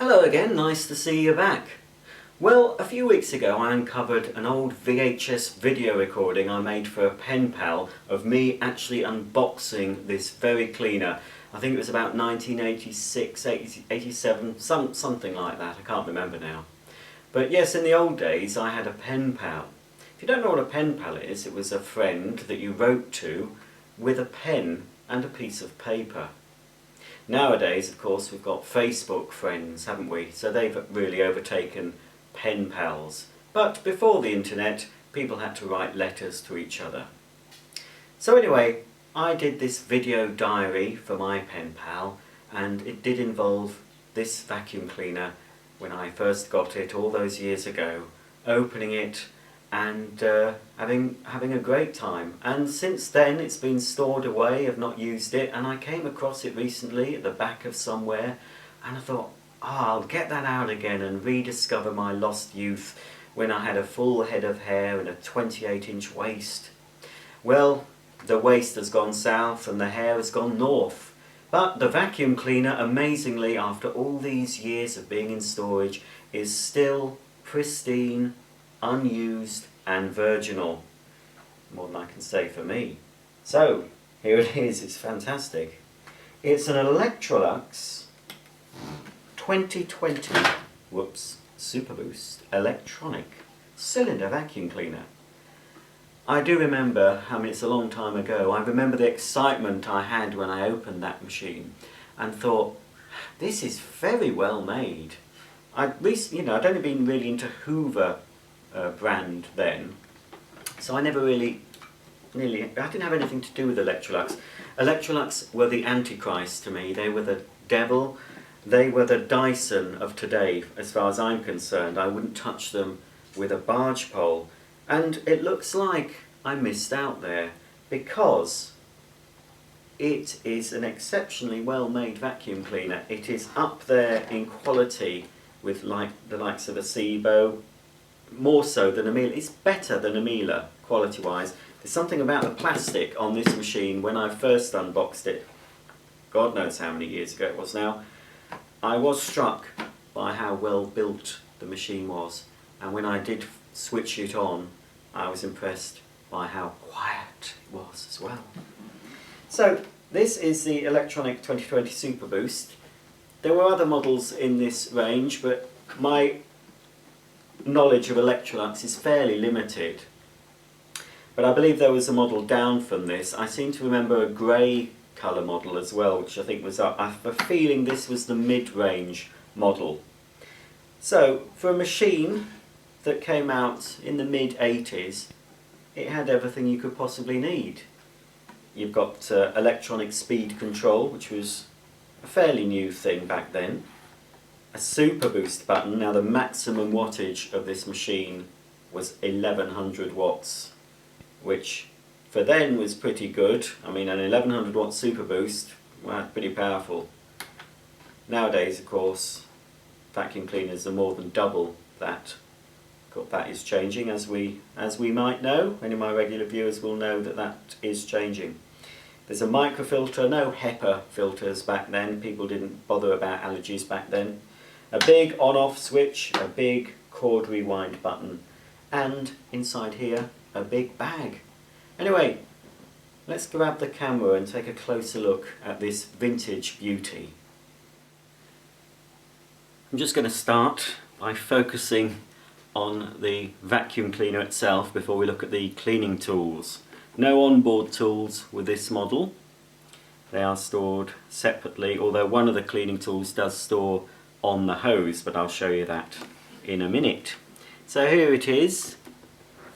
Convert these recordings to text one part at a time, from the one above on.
Hello again, nice to see you back. Well, a few weeks ago I uncovered an old VHS video recording I made for a pen pal of me actually unboxing this very cleaner. I think it was about 1986, 87, something like that, I can't remember now. But yes, in the old days I had a pen pal. If you don't know what a pen pal is, it was a friend that you wrote to with a pen and a piece of paper. Nowadays, of course, we've got Facebook friends, haven't we? So they've really overtaken pen pals. But before the internet, people had to write letters to each other. So anyway, I did this video diary for my pen pal, and it did involve this vacuum cleaner when I first got it all those years ago, opening it and having a great time. And since then it's been stored away, I've not used it, and I came across it recently at the back of somewhere and I thought, I'll get that out again and rediscover my lost youth when I had a full head of hair and a 28-inch waist. Well, the waist has gone south and the hair has gone north. But the vacuum cleaner, amazingly, after all these years of being in storage, is still pristine, unused and virginal. More than I can say for me. So, here it is, it's fantastic. It's an Electrolux 2020 Superboost electronic cylinder vacuum cleaner. I do remember, it's a long time ago, I remember the excitement I had when I opened that machine and thought, this is very well made. I'd only been really into Hoover brand then, so I never I didn't have anything to do with Electrolux. Electrolux were the Antichrist to me. They were the devil. They were the Dyson of today, as far as I'm concerned. I wouldn't touch them with a barge pole. And it looks like I missed out there, because it is an exceptionally well made vacuum cleaner. It is up there in quality with the likes of a Sebo, more so than a Miele. It's better than a Miele quality wise. There's something about the plastic on this machine. When I first unboxed it, God knows how many years ago it was now, I was struck by how well built the machine was, and when I did switch it on I was impressed by how quiet it was as well. So this is the Electronic 2020 Superboost. There were other models in this range, but my knowledge of Electrolux is fairly limited. But I believe there was a model down from this. I seem to remember a grey colour model as well, which I think was up. I have a feeling this was the mid-range model. So for a machine that came out in the mid-80s, it had everything you could possibly need. You've got electronic speed control, which was a fairly new thing back then. A Superboost button. Now the maximum wattage of this machine was 1100 watts, which for then was pretty good. I mean, an 1100 watt Superboost, well, pretty powerful. Nowadays, of course, vacuum cleaners are more than double that. That is changing, as we might know. Any of my regular viewers will know that that is changing. There's a microfilter, no HEPA filters back then. People didn't bother about allergies back then. A big on-off switch, a big cord rewind button, and inside here, a big bag. Anyway, let's grab the camera and take a closer look at this vintage beauty. I'm just going to start by focusing on the vacuum cleaner itself before we look at the cleaning tools. No onboard tools with this model. They are stored separately, although one of the cleaning tools does store on the hose, but I'll show you that in a minute. So here it is,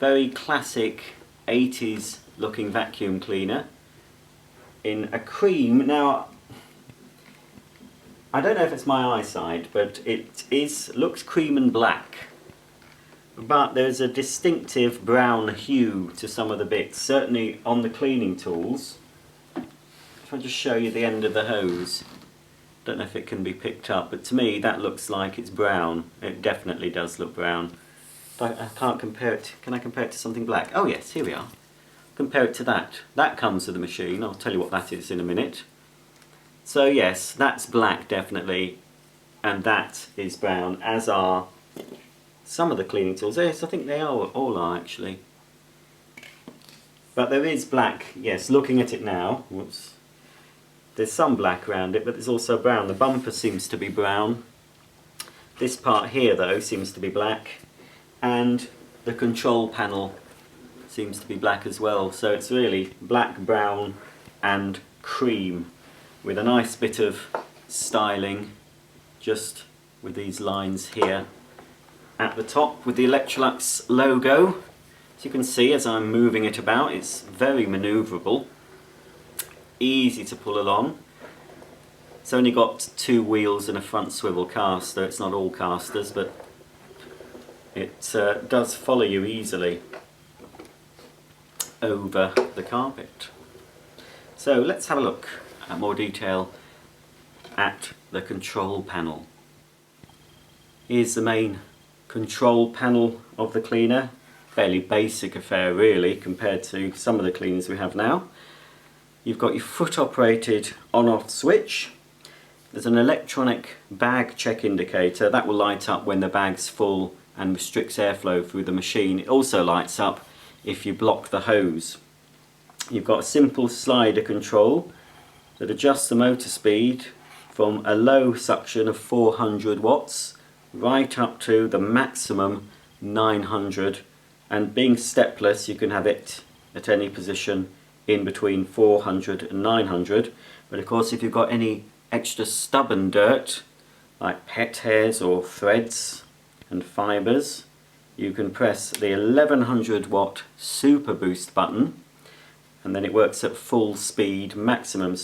very classic 80s looking vacuum cleaner in a cream. Now, I don't know if it's my eyesight, but it looks cream and black, but there's a distinctive brown hue to some of the bits, certainly on the cleaning tools. If I just show you the end of the hose, don't know if it can be picked up, but to me that looks like it's brown. It definitely does look brown. I can't compare it. Can I compare it to something black? Oh yes, here we are. Compare it to that. That comes with the machine. I'll tell you what that is in a minute. So yes, that's black definitely, and that is brown, as are some of the cleaning tools. Yes, I think they all are actually. But there is black, yes, looking at it now, whoops, there's some black around it, but there's also brown. The bumper seems to be brown. This part here though seems to be black, and the control panel seems to be black as well. So it's really black, brown and cream, with a nice bit of styling just with these lines here at the top with the Electrolux logo. As you can see, as I'm moving it about, it's very manoeuvrable, easy to pull along. It's only got 2 wheels and a front swivel caster. It's not all casters, but it does follow you easily over the carpet. So let's have a look at more detail at the control panel. Here's the main control panel of the cleaner. Fairly basic affair really compared to some of the cleaners we have now. You've got your foot operated on-off switch. There's an electronic bag check indicator that will light up when the bag's full and restricts airflow through the machine. It also lights up if you block the hose. You've got a simple slider control that adjusts the motor speed from a low suction of 400 watts right up to the maximum 900, and being stepless you can have it at any position in between 400 and 900. But of course, if you've got any extra stubborn dirt like pet hairs or threads and fibres, you can press the 1100 watt Superboost button, and then it works at full speed, maximum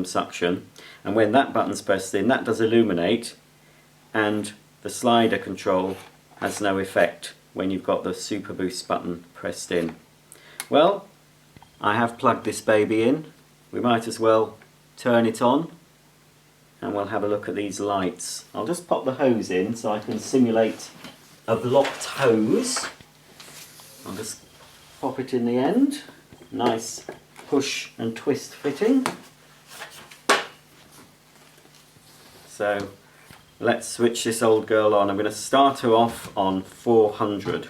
suction, and when that button's pressed in, that does illuminate, and the slider control has no effect when you've got the Superboost button pressed in. Well, I have plugged this baby in. We might as well turn it on and we'll have a look at these lights. I'll just pop the hose in so I can simulate a blocked hose. I'll just pop it in the end. Nice push and twist fitting. So let's switch this old girl on. I'm going to start her off on 400.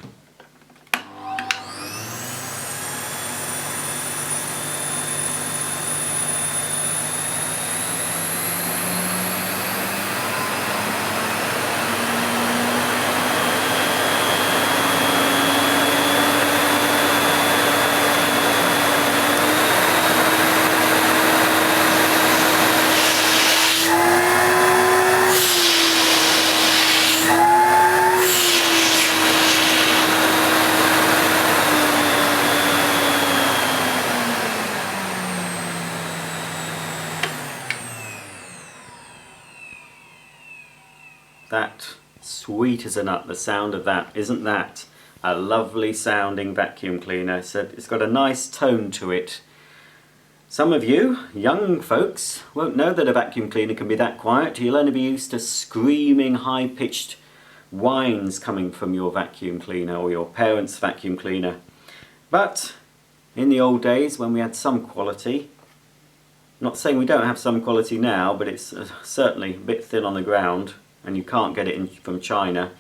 That sweet as a nut, the sound of that. Isn't that a lovely sounding vacuum cleaner? So it's got a nice tone to it. Some of you, young folks, won't know that a vacuum cleaner can be that quiet. You'll only be used to screaming high-pitched whines coming from your vacuum cleaner or your parents' vacuum cleaner. But in the old days when we had some quality, not saying we don't have some quality now, but it's certainly a bit thin on the ground, and you can't get it in from China.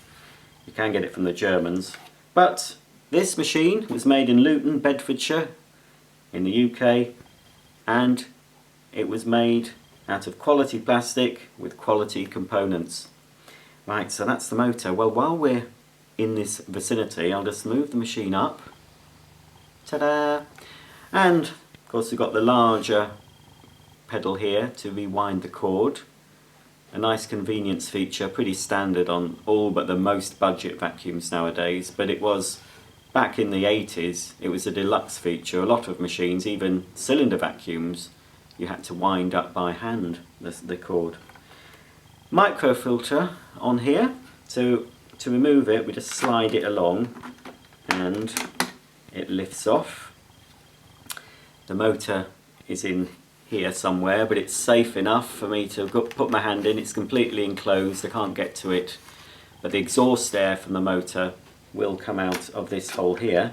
You can get it from the Germans. But this machine was made in Luton, Bedfordshire in the UK, and it was made out of quality plastic with quality components. Right, so that's the motor. Well, while we're in this vicinity, I'll just move the machine up. Ta-da! And of course we've got the larger pedal here to rewind the cord. A nice convenience feature, pretty standard on all but the most budget vacuums nowadays, but it was back in the 80s, it was a deluxe feature. A lot of machines, even cylinder vacuums, you had to wind up by hand the cord. Microfilter on here, so to remove it we just slide it along and it lifts off. The motor is in here somewhere, but it's safe enough for me to put my hand in. It's completely enclosed, I can't get to it, but the exhaust air from the motor will come out of this hole here.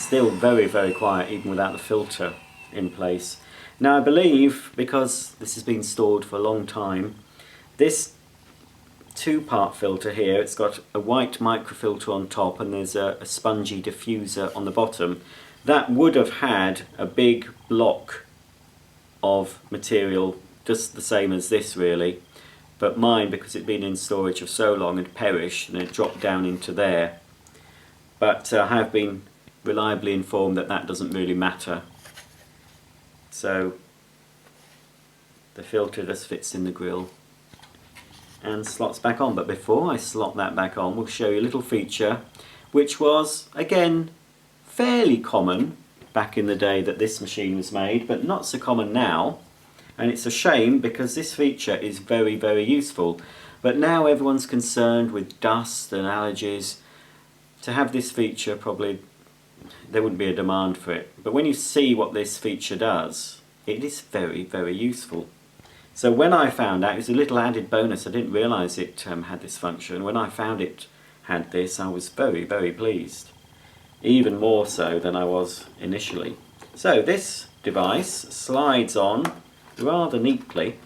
still very, very quiet even without the filter in place. Now I believe, because this has been stored for a long time, this two-part filter here, it's got a white microfilter on top and there's a spongy diffuser on the bottom. That would have had a big block of material just the same as this really, but mine, because it'd been in storage for so long, had perished and it dropped down into there. But I have been reliably informed that that doesn't really matter. So the filter just fits in the grill and slots back on. But before I slot that back on, we'll show you a little feature which was, again, fairly common back in the day that this machine was made, but not so common now. And it's a shame, because this feature is very, very useful. But now everyone's concerned with dust and allergies. To have this feature, probably there wouldn't be a demand for it. But when you see what this feature does, it is very, very useful. So when I found out, it was a little added bonus. I didn't realise it had this function. When I found it had this, I was very, very pleased. Even more so than I was initially. So this device slides on rather neatly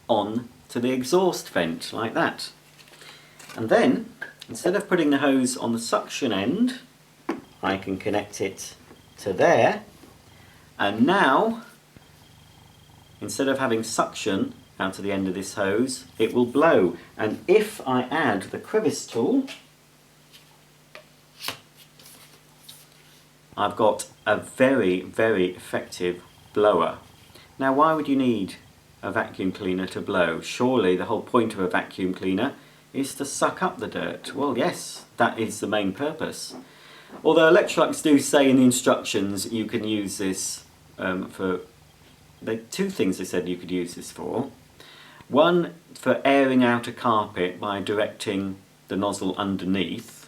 on to the exhaust vent like that. And then, instead of putting the hose on the suction end, I can connect it to there, and now instead of having suction out to the end of this hose, it will blow. And if I add the Crevice Tool, I've got a very, very effective blower. Now, why would you need a vacuum cleaner to blow? Surely the whole point of a vacuum cleaner is to suck up the dirt. Well, yes, that is the main purpose. Although Electrolux do say in the instructions you can use this for... two things they said you could use this for. One, for airing out a carpet by directing the nozzle underneath.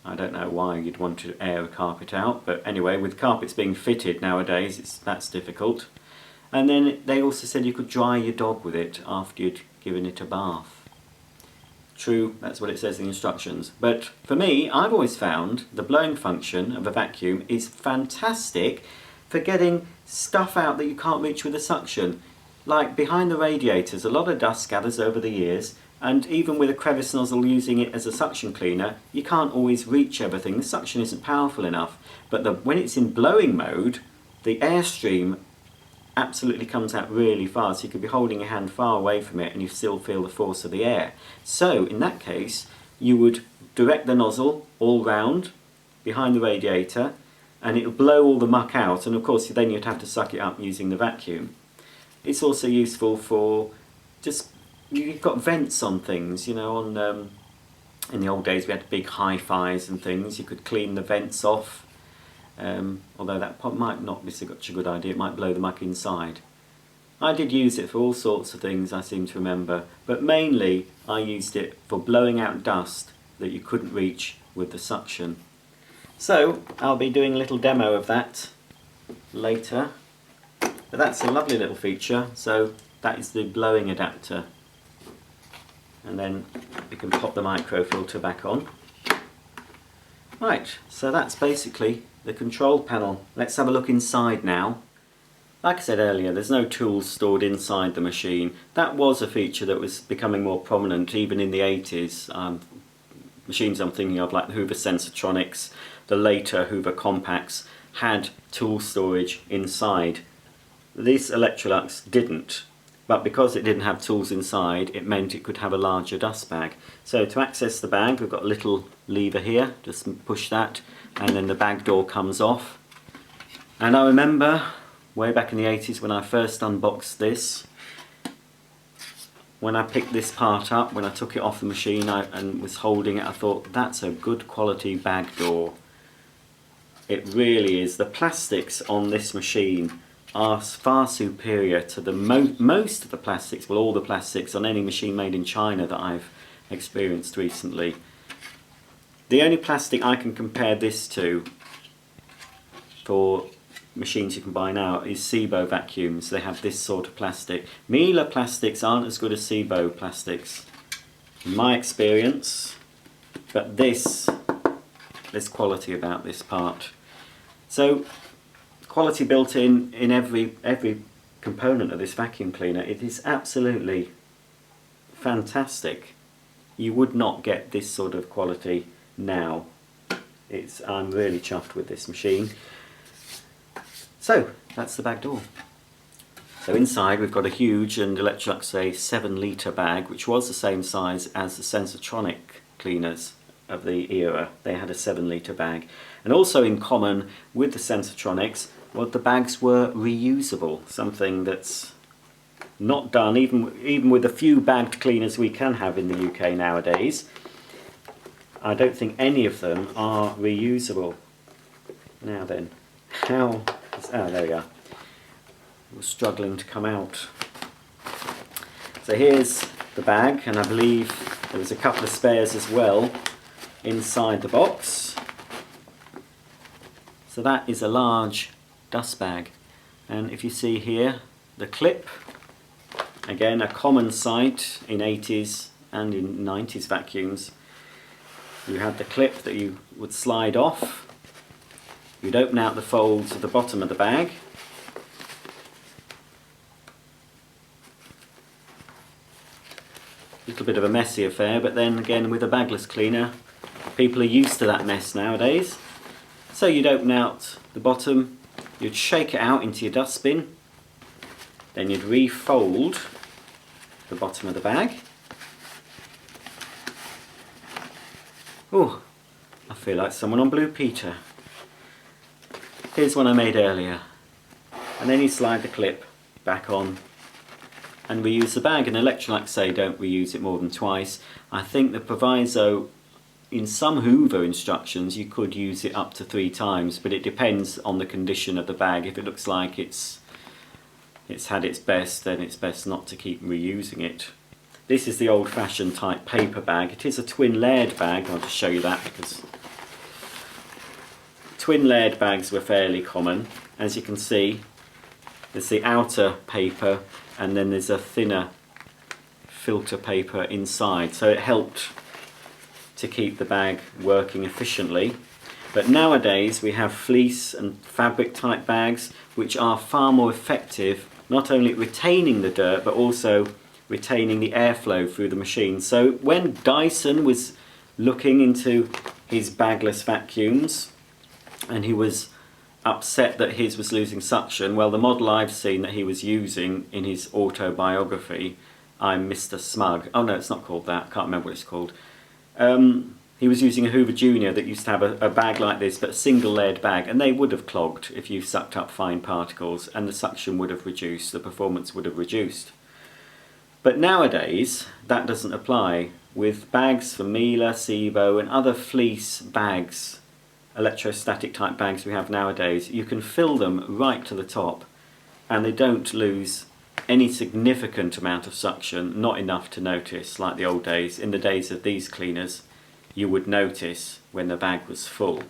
I don't know why you'd want to air a carpet out, but anyway, with carpets being fitted nowadays, that's difficult. And then they also said you could dry your dog with it after you'd given it a bath. True, that's what it says in the instructions. But for me, I've always found the blowing function of a vacuum is fantastic for getting stuff out that you can't reach with a suction. Like behind the radiators, a lot of dust gathers over the years, and even with a crevice nozzle using it as a suction cleaner, you can't always reach everything. The suction isn't powerful enough. But when it's in blowing mode, the airstream absolutely comes out really fast. You could be holding your hand far away from it and you still feel the force of the air. So in that case, you would direct the nozzle all round behind the radiator, and it will blow all the muck out, and of course then you'd have to suck it up using the vacuum. It's also useful for just, you've got vents on things, you know, on in the old days we had big hi-fis and things. You could clean the vents off, although that might not be such a good idea. It might blow the muck inside. I did use it for all sorts of things, I seem to remember, but mainly I used it for blowing out dust that you couldn't reach with the suction. So I'll be doing a little demo of that later. But that's a lovely little feature. So that is the blowing adapter. And then we can pop the microfilter back on. Right, so that's basically the control panel. Let's have a look inside now. Like I said earlier, there's no tools stored inside the machine. That was a feature that was becoming more prominent even in the 80s. Machines I'm thinking of, like the Hoover Sensortronics, the later Hoover Compacts, had tool storage inside. This Electrolux didn't, but because it didn't have tools inside, it meant it could have a larger dust bag. So to access the bag, we've got a little lever here, just push that, and then the bag door comes off. And I remember way back in the 80s when I first unboxed this, when I picked this part up, when I took it off the machine and was holding it, I thought, that's a good quality bag door. It really is. The plastics on this machine are far superior to the most of the plastics, well, all the plastics on any machine made in China that I've experienced recently. The only plastic I can compare this to for machines you can buy now is Sebo vacuums. They have this sort of plastic. Miele plastics aren't as good as Sebo plastics in my experience, but this there's quality about this part. So quality built in every component of this vacuum cleaner. It is absolutely fantastic. You would not get this sort of quality now. I'm really chuffed with this machine. So that's the back door. So inside we've got a huge, and Electrolux a 7-litre bag, which was the same size as the Sensatronic cleaners of the era. They had a 7-litre bag. And also in common with the Sensatronics, well, the bags were reusable, something that's not done even with the few bagged cleaners we can have in the UK nowadays. I don't think any of them are reusable. Now then, oh, there we are. It was struggling to come out. So here's the bag, and I believe there was a couple of spares as well inside the box. So that is a large dust bag, and if you see here the clip, again a common sight in 80s and in 90s vacuums. You had the clip that you would slide off. You'd open out the folds at the bottom of the bag. A little bit of a messy affair, but then again with a bagless cleaner, people are used to that mess nowadays. So you'd open out the bottom, you'd shake it out into your dustbin, then you'd refold the bottom of the bag. Oh, I feel like someone on Blue Peter. Here's one I made earlier. And then you slide the clip back on and reuse the bag. And Electrolux say don't reuse it more than twice. I think the proviso in some Hoover instructions you could use it up to 3 times, but it depends on the condition of the bag. If it looks like it's had its best, then it's best not to keep reusing it. This is the old-fashioned type paper bag. It is a twin layered bag. I'll just show you that because twin layered bags were fairly common. As you can see, there's the outer paper and then there's a thinner filter paper inside. So it helped to keep the bag working efficiently. But nowadays we have fleece and fabric type bags which are far more effective, not only at retaining the dirt but also retaining the airflow through the machine. So when Dyson was looking into his bagless vacuums and he was upset that his was losing suction, well, the model I've seen that he was using in his autobiography, I'm Mr. Smug. Oh no, it's not called that. I can't remember what it's called. He was using a Hoover Junior that used to have a bag like this, but a single layered bag, and they would have clogged if you sucked up fine particles, and the suction would have reduced, the performance would have reduced. But nowadays, that doesn't apply. With bags from Miele, Sebo and other fleece bags, electrostatic type bags we have nowadays, you can fill them right to the top and they don't lose any significant amount of suction, not enough to notice like the old days. In the days of these cleaners, you would notice when the bag was full.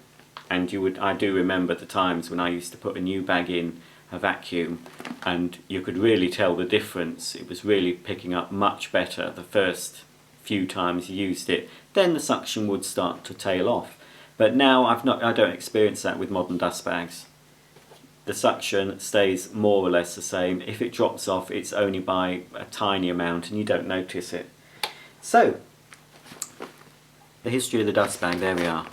And I do remember the times when I used to put a new bag in a vacuum and you could really tell the difference. It was really picking up much better the first few times you used it. Then the suction would start to tail off. But now I don't experience that with modern dust bags. The suction stays more or less the same. If it drops off, it's only by a tiny amount and you don't notice it. So, the history of the dust bag, there we are.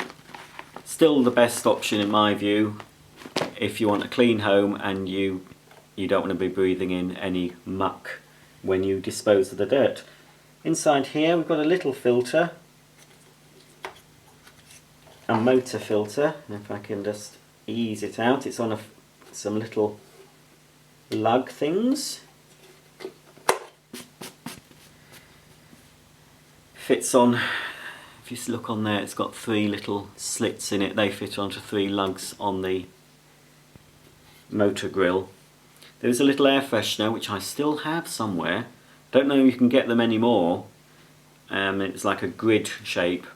Still the best option in my view if you want a clean home and you don't want to be breathing in any muck when you dispose of the dirt. Inside here we've got a little filter, a motor filter. If I can just ease it out, it's on some little lug things. Fits on, if you look on there, it's got 3 little slits in it. They fit onto 3 lugs on the motor grill. There is a little air freshener which I still have somewhere. Don't know if you can get them anymore. It's like a grid shape.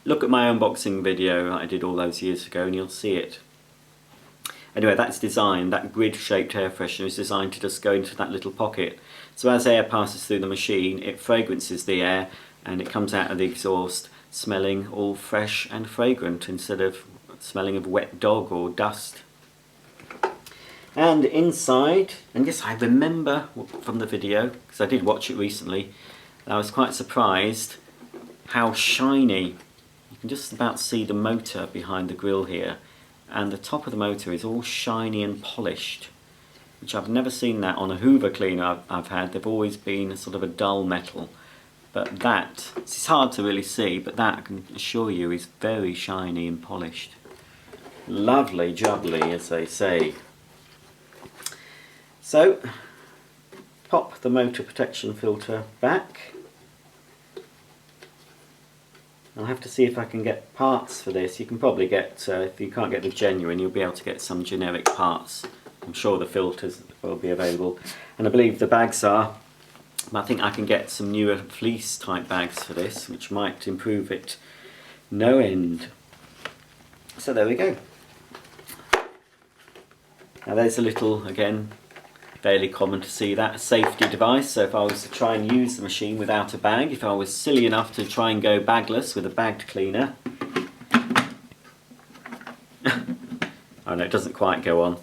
Look at my unboxing video that I did all those years ago and you'll see it. Anyway, that's designed, that grid shaped air freshener is designed to just go into that little pocket. So as air passes through the machine, it fragrances the air and it comes out of the exhaust smelling all fresh and fragrant instead of smelling of wet dog or dust. And inside, and yes, I remember from the video, because I did watch it recently, I was quite surprised how shiny. You can just about see the motor behind the grille here, and the top of the motor is all shiny and polished, which I've never seen that on a Hoover cleaner I've had. They've always been sort of a dull metal. But that, it's hard to really see, but that I can assure you is very shiny and polished. Lovely jubbly, as they say. So, pop the motor protection filter back. I'll have to see if I can get parts for this. You can probably get, if you can't get the genuine, you'll be able to get some generic parts. I'm sure the filters will be available. And I believe the bags are. I think I can get some newer fleece type bags for this, which might improve it no end. So there we go. Now there's a little, again, fairly common to see that, a safety device. So if I was to try and use the machine without a bag, if I was silly enough to try and go bagless with a bagged cleaner. Oh no, it doesn't quite go on.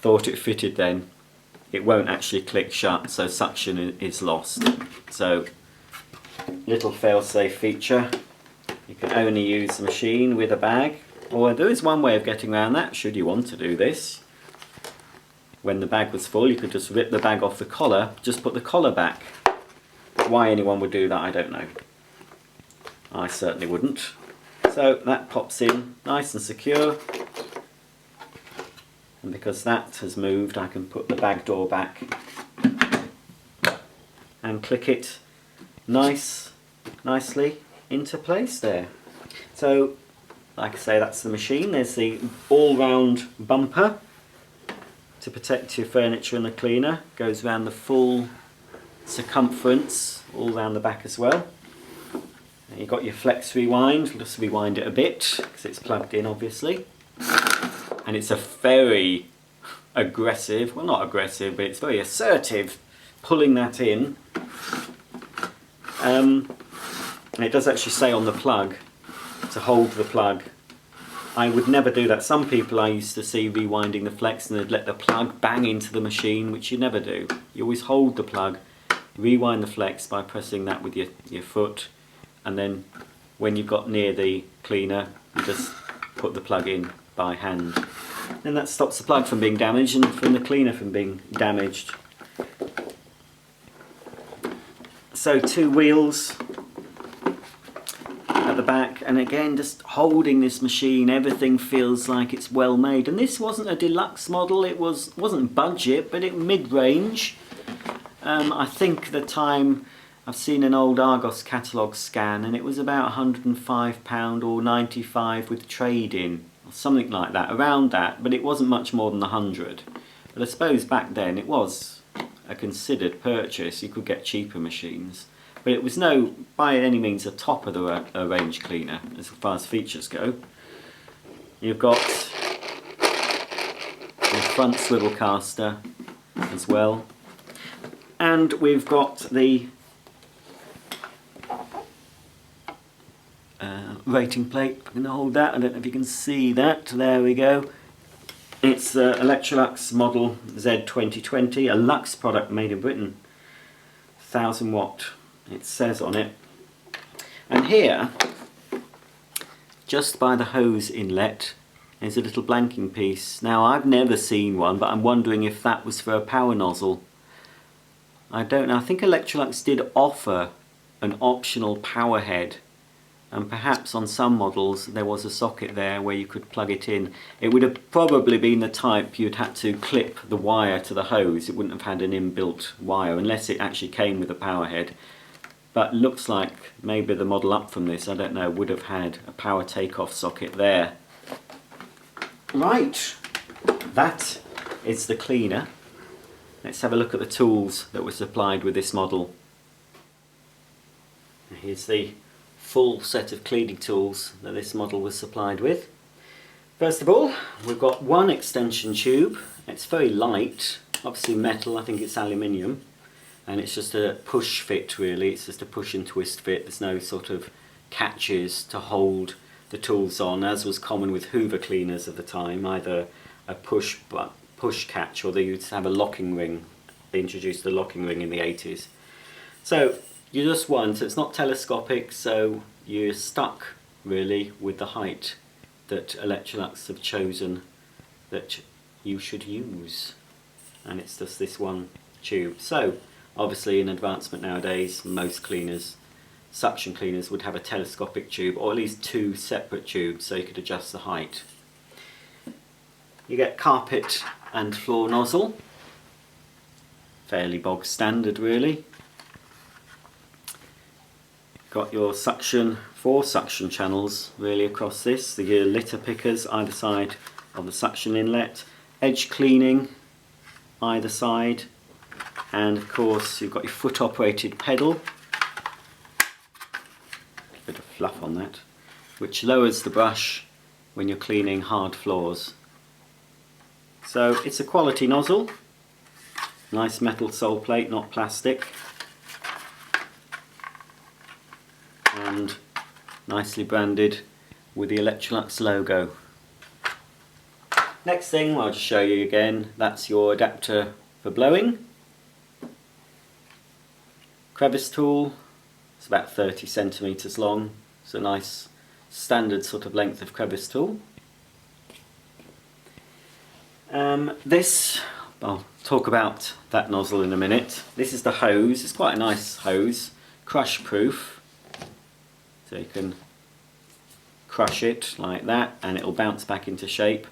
Thought it fitted then. It won't actually click shut, so suction is lost. So, little fail-safe feature. You can only use the machine with a bag. Or there is one way of getting around that, should you want to do this. When the bag was full, you could just rip the bag off the collar, just put the collar back. Why anyone would do that, I don't know. I certainly wouldn't. So that pops in nice and secure. And because that has moved, I can put the bag door back and click it nicely into place there. So, like I say, that's the machine. There's the all-round bumper to protect your furniture and the cleaner. Goes around the full circumference, all round the back as well. And you've got your flex rewind. We'll just rewind it a bit because it's plugged in, obviously. And it's a very aggressive, well not aggressive, but it's very assertive pulling that in. And it does actually say on the plug to hold the plug. I would never do that. Some people I used to see rewinding the flex and they'd let the plug bang into the machine, which you never do. You always hold the plug, rewind the flex by pressing that with your foot, and then when you've got near the cleaner, you just put the plug in by hand. And that stops the plug from being damaged and from the cleaner from being damaged. So 2 wheels at the back, and again just holding this machine, everything feels like it's well made. And this wasn't a deluxe model, it wasn't budget, but it mid-range. I think the time I've seen an old Argos catalogue scan and it was about £105 or £95 with trade-in. Something like that, around that, but it wasn't much more than 100. But I suppose back then it was a considered purchase. You could get cheaper machines, but it was no, by any means, a top of the range cleaner as far as features go. You've got the front swivel caster as well, and we've got the rating plate. I'm going to hold that. I don't know if you can see that. There we go. It's the Electrolux model Z2020, a Lux product made in Britain. 1000 watt, it says on it. And here, just by the hose inlet, there's a little blanking piece. Now I've never seen one, but I'm wondering if that was for a power nozzle. I don't know. I think Electrolux did offer an optional power head. And perhaps on some models there was a socket there where you could plug it in. It would have probably been the type you'd had to clip the wire to the hose. It wouldn't have had an inbuilt wire unless it actually came with a power head. But looks like maybe the model up from this, I don't know, would have had a power takeoff socket there. Right, that is the cleaner. Let's have a look at the tools that were supplied with this model. Here's the full set of cleaning tools that this model was supplied with. First of all, we've got one extension tube. It's very light, obviously metal, I think it's aluminium, and it's just a push fit really. It's just a push and twist fit. There's no sort of catches to hold the tools on, as was common with Hoover cleaners of the time, either a push catch, or they used to have a locking ring. They introduced the locking ring in the 80s. So you just want, so it's not telescopic, so you're stuck really with the height that Electrolux have chosen that you should use, and it's just this one tube. So obviously in advancement nowadays, most cleaners, suction cleaners, would have a telescopic tube, or at least two separate tubes, so you could adjust the height. You get carpet and floor nozzle, fairly bog standard really. Got your suction, 4 suction channels really across this, the litter pickers either side of the suction inlet, edge cleaning either side, and of course you've got your foot operated pedal, bit of fluff on that, which lowers the brush when you're cleaning hard floors. So it's a quality nozzle, nice metal sole plate, not plastic, and nicely branded with the Electrolux logo. Next thing I'll just show you again, that's your adapter for blowing. Crevice tool, it's about 30 centimeters long, it's a nice standard sort of length of crevice tool. I'll talk about that nozzle in a minute. This is the hose, it's quite a nice hose, crush proof, so you can crush it like that and it will bounce back into shape.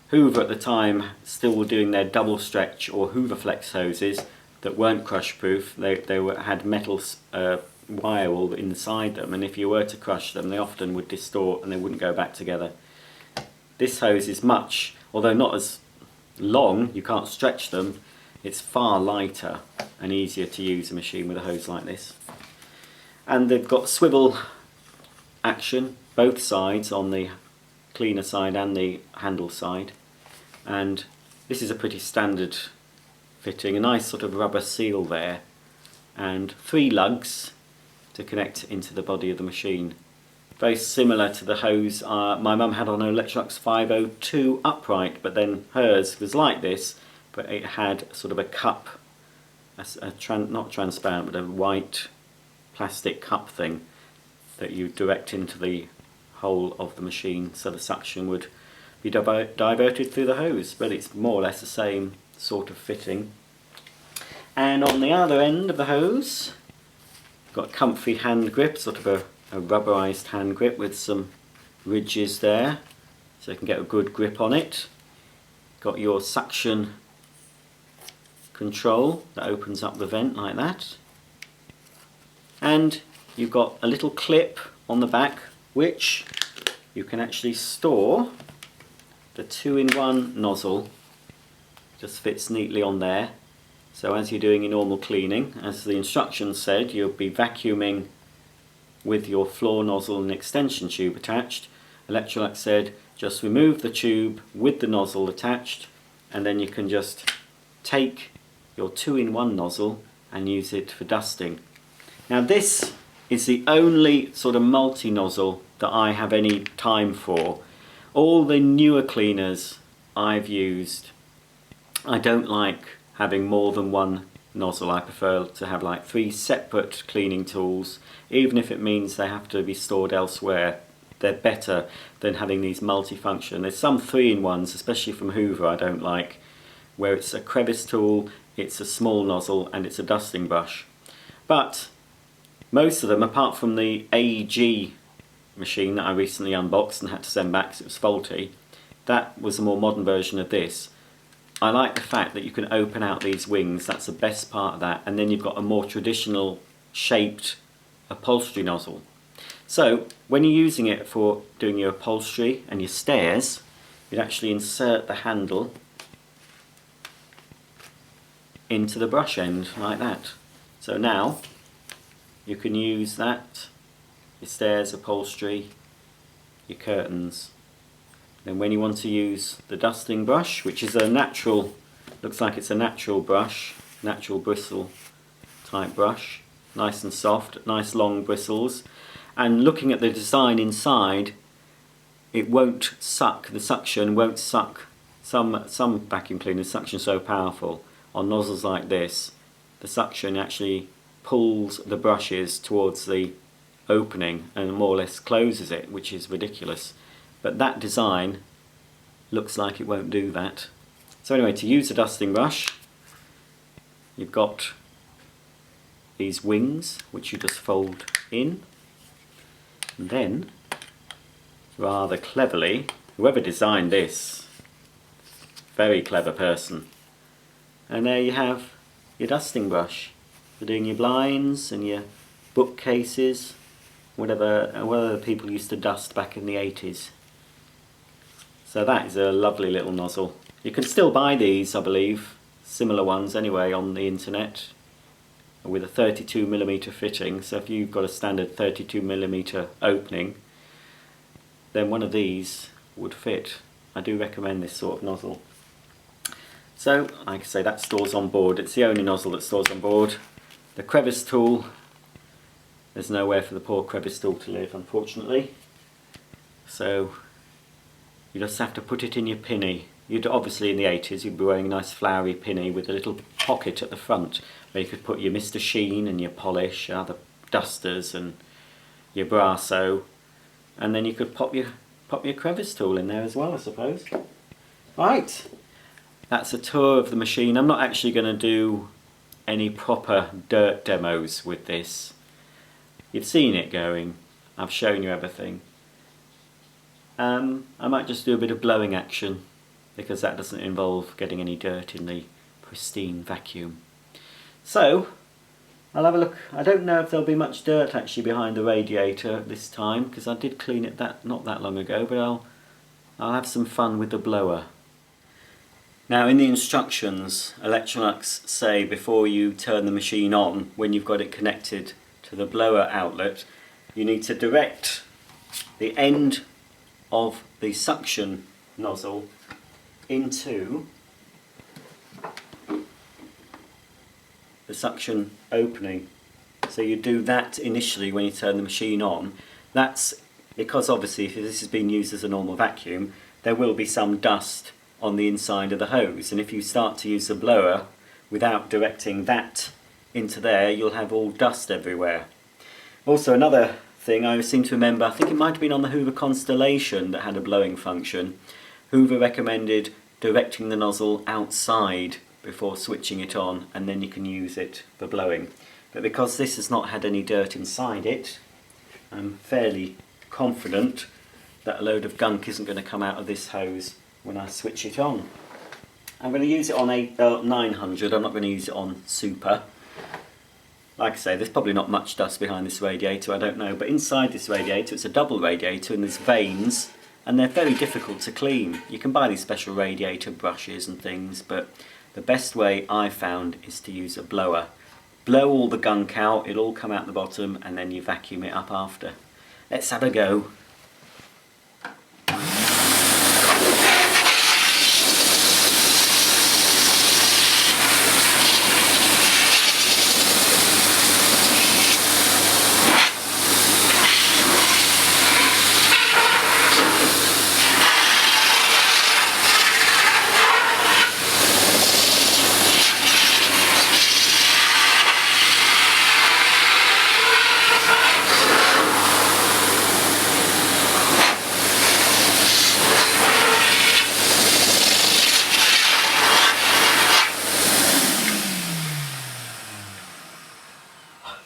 Hoover at the time still were doing their double stretch or Hoover flex hoses that weren't crush proof. They had metal wire all inside them, and if you were to crush them they often would distort and they wouldn't go back together. This hose is much, although not as long, you can't stretch them, it's far lighter and easier to use a machine with a hose like this. And they've got swivel action both sides, on the cleaner side and the handle side, and this is a pretty standard fitting, a nice sort of rubber seal there, and 3 lugs to connect into the body of the machine. Very similar to the hose my mum had on her Electrolux 502 upright, but then hers was like this, but it had sort of a cup, not transparent, but a white plastic cup thing that you direct into the hole of the machine, so the suction would be diverted through the hose, but it's more or less the same sort of fitting. And on the other end of the hose, got comfy hand grip, sort of a rubberized hand grip with some ridges there, so you can get a good grip on it. Got your suction control that opens up the vent like that, and you've got a little clip on the back which you can actually store the 2-in-1 nozzle. Just fits neatly on there, so as you're doing your normal cleaning, as the instructions said, you'll be vacuuming with your floor nozzle and extension tube attached. Electrolux said just remove the tube with the nozzle attached, and then you can just take your 2-in-1 nozzle and use it for dusting. Now this is the only sort of multi-nozzle that I have any time for. All the newer cleaners I've used, I don't like having more than one nozzle. I prefer to have like 3 separate cleaning tools, even if it means they have to be stored elsewhere. They're better than having these multifunction. There's some 3-in-1s, especially from Hoover, I don't like, where it's a crevice tool, it's a small nozzle, and it's a dusting brush. But most of them, apart from the AEG machine that I recently unboxed and had to send back because it was faulty, that was a more modern version of this. I like the fact that you can open out these wings, that's the best part of that, and then you've got a more traditional shaped upholstery nozzle. So when you're using it for doing your upholstery and your stairs, you'd actually insert the handle into the brush end like that. So now you can use that, your stairs, upholstery, your curtains. Then when you want to use the dusting brush, which is a natural, looks like it's a natural brush, natural bristle type brush, nice and soft, nice long bristles, And looking at the design inside, it won't suck, the suction won't suck. Some vacuum cleaners suction so powerful on nozzles like this, the suction actually pulls the brushes towards the opening and more or less closes it, which is ridiculous. But that design looks like it won't do that. So anyway, to use a dusting brush, you've got these wings which you just fold in, and then rather cleverly, whoever designed this, very clever person, and there you have your dusting brush for doing your blinds and your bookcases, whatever people used to dust back in the 80s. So that is a lovely little nozzle. You can still buy these, I believe, similar ones anyway, on the internet with a 32mm fitting. So if you've got a standard 32mm opening, then one of these would fit. I do recommend this sort of nozzle. So, like I say, that stores on board. It's the only nozzle that stores on board. The Crevice Tool, there's nowhere for the poor Crevice Tool to live, unfortunately. So you just have to put it in your pinny. You'd obviously, in the 80s, you'd be wearing a nice flowery pinny with a little pocket at the front where you could put your Mr. Sheen and your polish, other dusters and your Brasso, and then you could pop your Crevice Tool in there as well, I suppose. Right, that's a tour of the machine. I'm not actually going to do any proper dirt demos with this. You've seen it going. I've shown you everything. I might just do a bit of blowing action because that doesn't involve getting any dirt in the pristine vacuum. So I'll have a look. I don't know if there'll be much dirt actually behind the radiator this time because I did clean it not that long ago, but I'll have some fun with the blower. Now, in the instructions, Electrolux say before you turn the machine on, when you've got it connected to the blower outlet, you need to direct the end of the suction nozzle into the suction opening. So you do that initially when you turn the machine on. That's because obviously if this has been used as a normal vacuum, there will be some dust on the inside of the hose, and if you start to use the blower without directing that into there, you'll have all dust everywhere. Also, another thing I seem to remember, I think it might have been on the Hoover Constellation that had a blowing function. Hoover recommended directing the nozzle outside before switching it on, and then you can use it for blowing. But because this has not had any dirt inside it, I'm fairly confident that a load of gunk isn't going to come out of this hose when I switch it on. I'm going to use it on 900, I'm not going to use it on Super. Like I say, there's probably not much dust behind this radiator, I don't know, but inside this radiator, it's a double radiator and there's veins, and they're very difficult to clean. You can buy these special radiator brushes and things, but the best way I've found is to use a blower. Blow all the gunk out, it'll all come out the bottom, and then you vacuum it up after. Let's have a go.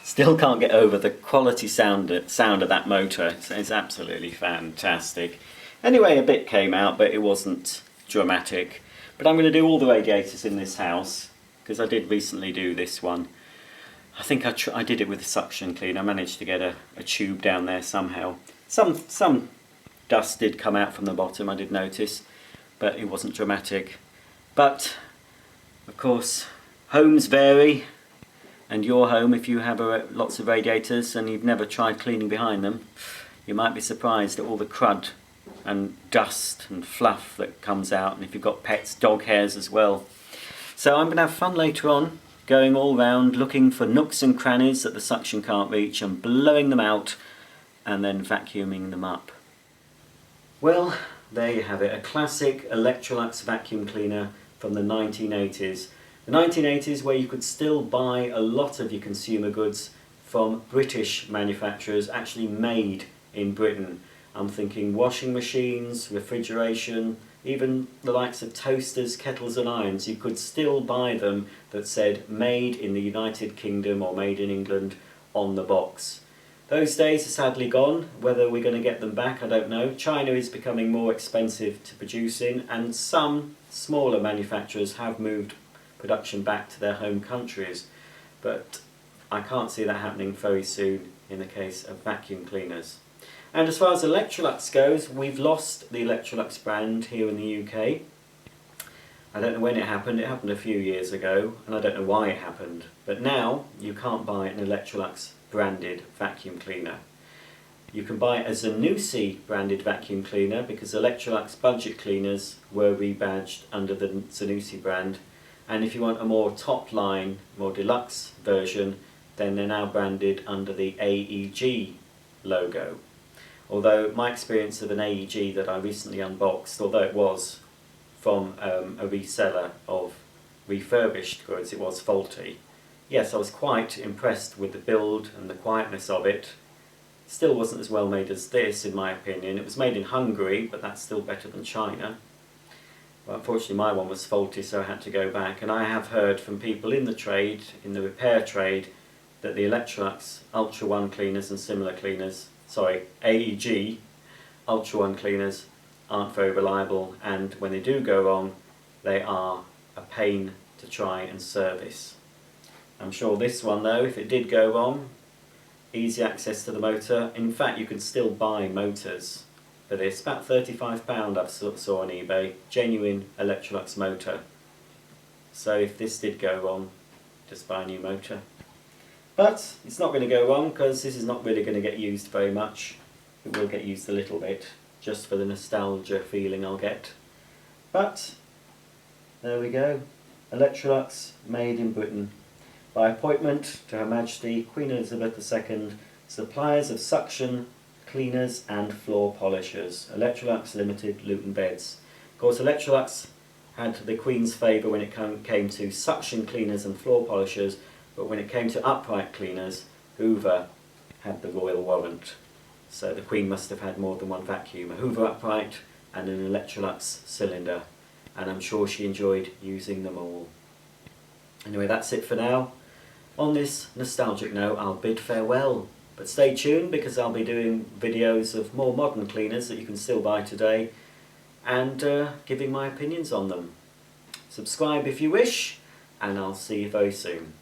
Still can't get over the quality sound of that motor. It's absolutely fantastic. Anyway, a bit came out, but it wasn't dramatic. But I'm going to do all the radiators in this house, because I did recently do this one. I think I did it with a suction cleaner. I managed to get a tube down there somehow. Some dust did come out from the bottom, I did notice, but it wasn't dramatic. But, of course, homes vary. And your home, if you have lots of radiators and you've never tried cleaning behind them, you might be surprised at all the crud and dust and fluff that comes out, and if you've got pets, dog hairs as well. So I'm going to have fun later on, going all round looking for nooks and crannies that the suction can't reach and blowing them out and then vacuuming them up. Well, there you have it, a classic Electrolux vacuum cleaner from the 1980s. The 1980s, where you could still buy a lot of your consumer goods from British manufacturers, actually made in Britain. I'm thinking washing machines, refrigeration, even the likes of toasters, kettles and irons. You could still buy them that said made in the United Kingdom or made in England on the box. Those days are sadly gone. Whether we're going to get them back, I don't know. China is becoming more expensive to produce in, and some smaller manufacturers have moved production back to their home countries. But I can't see that happening very soon in the case of vacuum cleaners. And as far as Electrolux goes, we've lost the Electrolux brand here in the UK. I don't know when it happened a few years ago, and I don't know why it happened. But now you can't buy an Electrolux branded vacuum cleaner. You can buy a Zanussi branded vacuum cleaner because Electrolux budget cleaners were rebadged under the Zanussi brand, and if you want a more top line, more deluxe version, then they're now branded under the AEG logo. Although my experience of an AEG that I recently unboxed, although it was from a reseller of refurbished goods, it was faulty. Yes, I was quite impressed with the build and the quietness of it. Still wasn't as well made as this, in my opinion. It was made in Hungary, but that's still better than China. Well, unfortunately my one was faulty, so I had to go back. And I have heard from people in the trade, in the repair trade, that the Electrolux Ultra One cleaners and similar cleaners, AEG Ultra One cleaners aren't very reliable, and when they do go wrong, they are a pain to try and service. I'm sure this one though, if it did go wrong, easy access to the motor. In fact, you can still buy motors for this. About £35 I saw on eBay, genuine Electrolux motor. So if this did go wrong, just buy a new motor. But it's not going to go wrong because this is not really going to get used very much. It will get used a little bit, just for the nostalgia feeling I'll get. But there we go, Electrolux made in Britain. By appointment to Her Majesty Queen Elizabeth II, suppliers of suction, cleaners and floor polishers. Electrolux Limited, Luton Beds. Of course, Electrolux had the Queen's favour when it came to suction cleaners and floor polishers, but when it came to upright cleaners, Hoover had the royal warrant. So the Queen must have had more than one vacuum, a Hoover upright and an Electrolux cylinder, and I'm sure she enjoyed using them all. Anyway, that's it for now. On this nostalgic note, I'll bid farewell, but stay tuned because I'll be doing videos of more modern cleaners that you can still buy today, and giving my opinions on them. Subscribe if you wish, and I'll see you very soon.